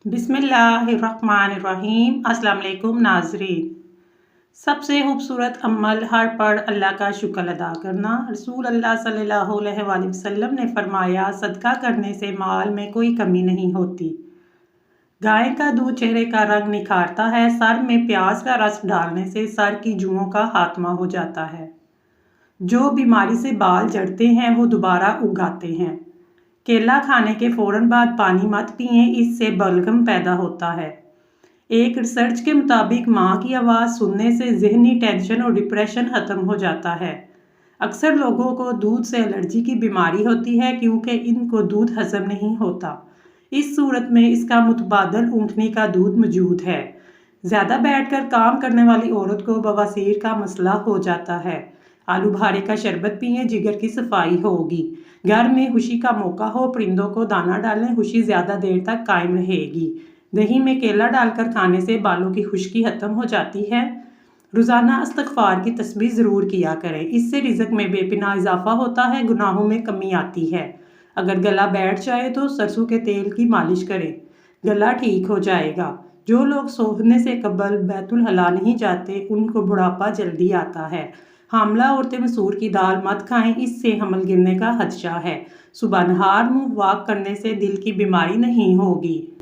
बिस्मिल्लाहिर्रहमानिर्रहीम। अस्सलाम वालेकुम नाज़रीन। सबसे खूबसूरत अमल हर पल अल्लाह का शुक्र अदा करना। रसूल अल्लाह सल्लल्लाहु अलैहि वसल्लम ने फरमाया, सदका करने से माल में कोई कमी नहीं होती। गाय का दूध चेहरे का रंग निखारता है। सर में प्याज का रस डालने से सर की जुओं का खात्मा हो जाता है। जो बीमारी से बाल झड़ते हैं वो दोबारा उगाते हैं। केला खाने के फौरन बाद पानी मत पिएं, इससे बलगम पैदा होता है। एक रिसर्च के मुताबिक माँ की आवाज़ सुनने से ज़हनी टेंशन और डिप्रेशन ख़त्म हो जाता है। अक्सर लोगों को दूध से एलर्जी की बीमारी होती है क्योंकि इनको दूध हजम नहीं होता। इस सूरत में इसका मुतबादल ऊँटनी का दूध मौजूद है। ज़्यादा बैठकर काम करने वाली औरत को बवासीर का मसला हो जाता है। आलू बुखारे का शरबत पिएं, जिगर की सफाई होगी। घर में खुशी का मौका हो, परिंदों को दाना डालें, खुशी ज़्यादा देर तक कायम रहेगी। दही में केला डालकर खाने से बालों की खुश्की खत्म हो जाती है। रोज़ाना इस्तग़फ़ार की तस्बीह ज़रूर किया करें, इससे रिज़्क़ में बेपनाह इजाफा होता है, गुनाहों में कमी आती है। अगर गला बैठ जाए तो सरसों के तेल की मालिश करें, गला ठीक हो जाएगा। जो लोग सोने से कबल बैतुल हला नहीं जाते उनको बुढ़ापा जल्दी आता है। हामला औरतें मसूर की दाल मत खाएं, इससे हमल गिरने का खदशा है। सुबह नहार मुँह वॉक करने से दिल की बीमारी नहीं होगी।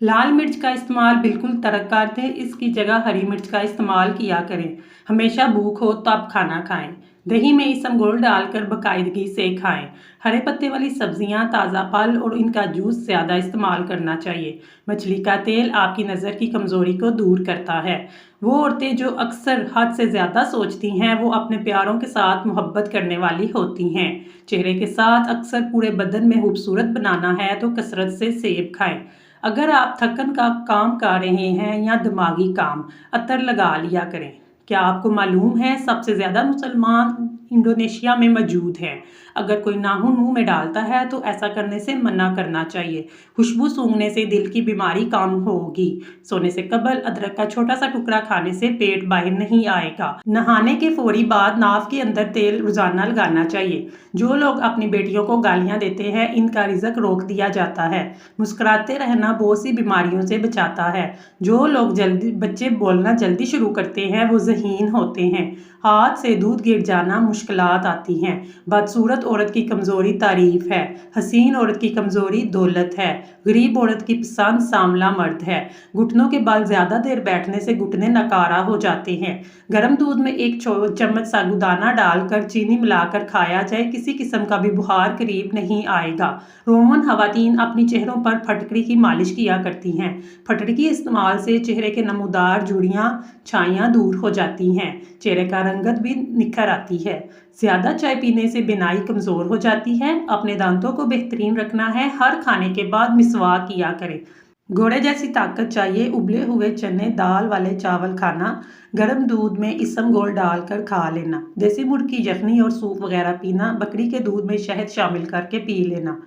लाल मिर्च का इस्तेमाल बिल्कुल तर्क कर दें, इसकी जगह हरी मिर्च का इस्तेमाल किया करें। हमेशा भूख हो तब खाना खाएं। दही में इसबगोल डालकर बाकायदगी से खाएं। हरे पत्ते वाली सब्जियां, ताज़ा फल और इनका जूस ज़्यादा इस्तेमाल करना चाहिए। मछली का तेल आपकी नज़र की कमज़ोरी को दूर करता है। वो औरतें जो अक्सर हद से ज़्यादा सोचती हैं वो अपने प्यारों के साथ मोहब्बत करने वाली होती हैं। चेहरे के साथ अक्सर पूरे बदन में खूबसूरत बनाना है तो कसरत से सेब खाएं। अगर आप थकन का काम कर रहे हैं या दिमागी काम, अतर लगा लिया करें। क्या आपको मालूम है सबसे ज़्यादा मुसलमान इंडोनेशिया में मौजूद हैं। अगर कोई नाखून मुंह में डालता है तो ऐसा करने से मना करना चाहिए। खुशबू सूंघने से दिल की बीमारी कम होगी। सोने से कबल अदरक का छोटा सा टुकड़ा खाने से पेट बाहर नहीं आएगा। नहाने के फौरी बाद नाव के अंदर तेल रोजाना लगाना चाहिए। जो लोग अपनी बेटियों को गालियां देते हैं इनका रिज़्क रोक दिया जाता है। मुस्कुराते रहना बहुत सी बीमारियों से बचाता है। जो लोग बच्चे बोलना जल्दी शुरू करते हैं वो ज़हीन होते हैं। हाथ से दूध गिर जाना मुश्किलात आती हैं। बदसूरत औरत की कमज़ोरी तारीफ है। हसीन औरत की कमज़ोरी दौलत है। गरीब औरत की पसंद सांवला मर्द है। घुटनों के बल ज़्यादा देर बैठने से घुटने नकारा हो जाते हैं। गर्म दूध में एक चम्मच साबूदाना डालकर चीनी मिलाकर खाया जाए, किसी किस्म का भी बुखार करीब नहीं आएगा। रोमन खवातीन अपनी चेहरों पर फटकड़ी की मालिश किया करती हैं। फटकड़ी के इस्तेमाल से चेहरे के नमूदार झुर्रियाँ छाइयाँ दूर हो जाती हैं। चेहरे का रंगत भी निखर आती है। ज़्यादा चाय पीने से बिनाई कमज़ोर हो जाती है। अपने दांतों को बेहतरीन रखना है। हर खाने के बाद मिसवाक किया करें। घोड़े जैसी ताकत चाहिए। उबले हुए चने, दाल वाले चावल खाना, गर्म दूध में इसबगोल डालकर खा लेना, देसी मुर्ग की यखनी और सूप वगैरह पीना, बकरी के दूध में शहद शामिल करके पी लेना,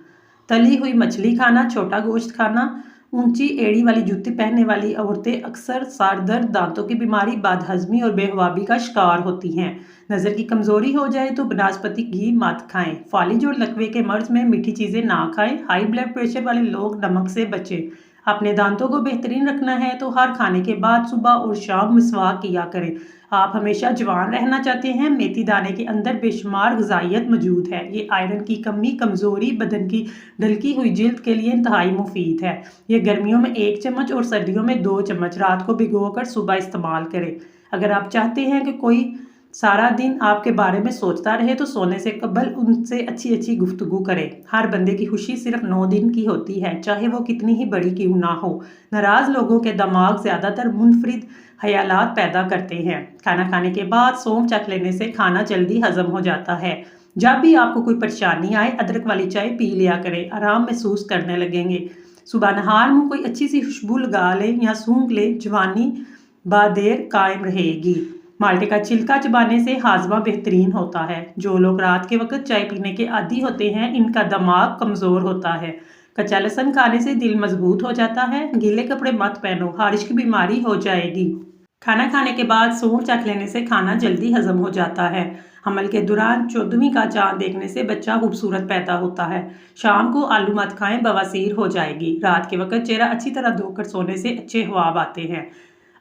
तली हुई मछली खाना, छोटा गोश्त खाना। ऊंची एड़ी वाली जूती पहनने वाली औरतें अक्सर सर दर्द, दांतों की बीमारी, बदहजमी और बेहवाबी का शिकार होती हैं। नज़र की कमज़ोरी हो जाए तो बनस्पति घी मत खाएं। फालिज और लकवे के मर्ज में मीठी चीज़ें ना खाएं। हाई ब्लड प्रेशर वाले लोग नमक से बचें। अपने दांतों को बेहतरीन रखना है तो हर खाने के बाद सुबह और शाम मिसवाक किया करें। आप हमेशा जवान रहना चाहते हैं, मेथी दाने के अंदर बेशुमार ग़िज़ाइयत मौजूद है। ये आयरन की कमी, कमज़ोरी, बदन की ढलकी हुई जिल्द के लिए इंतहाई मुफीद है। ये गर्मियों में 1 चम्मच और सर्दियों में 2 चम्मच रात को भिगोकर सुबह इस्तेमाल करें। अगर आप चाहते हैं कि कोई सारा दिन आपके बारे में सोचता रहे तो सोने से कबल उनसे अच्छी अच्छी गुफ्तगू करें। हर बंदे की खुशी सिर्फ 9 दिन की होती है, चाहे वो कितनी ही बड़ी क्यों ना हो। नाराज़ लोगों के दिमाग ज़्यादातर मुनफरिद ख्यालात पैदा करते हैं। खाना खाने के बाद सौंफ चख लेने से खाना जल्दी हजम हो जाता है। जब भी आपको कोई परेशानी आए अदरक वाली चाय पी लिया करें, आराम महसूस करने लगेंगे। सुबह नहार मुँह कोई अच्छी सी खुशबू लगा लें या सूंघ लें, जवानी बादेर कायम रहेगी। माल्टे का छिलका चबाने से हाजमा बेहतरीन होता है। जो लोग रात के वक्त चाय पीने के आदी होते हैं इनका दिमाग कमज़ोर होता है। कच्चा लहसुन खाने से दिल मजबूत हो जाता है। गीले कपड़े मत पहनो, खारिश की बीमारी हो जाएगी। खाना खाने के बाद सौंफ चख लेने से खाना जल्दी हजम हो जाता है। حمل کے دوران 14ویں کا چاند دیکھنے سے بچہ خوبصورت پیدا ہوتا ہے۔ شام کو آلو مت کھائیں، بواسیر ہو جائے گی۔ رات کے وقت چہرہ اچھی طرح دھو کر سونے سے اچھے خواب آتے ہیں۔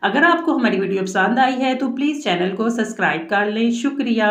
اگر آپ کو ہماری ویڈیو پسند آئی ہے تو پلیز چینل کو سبسکرائب کر لیں۔ شکریہ۔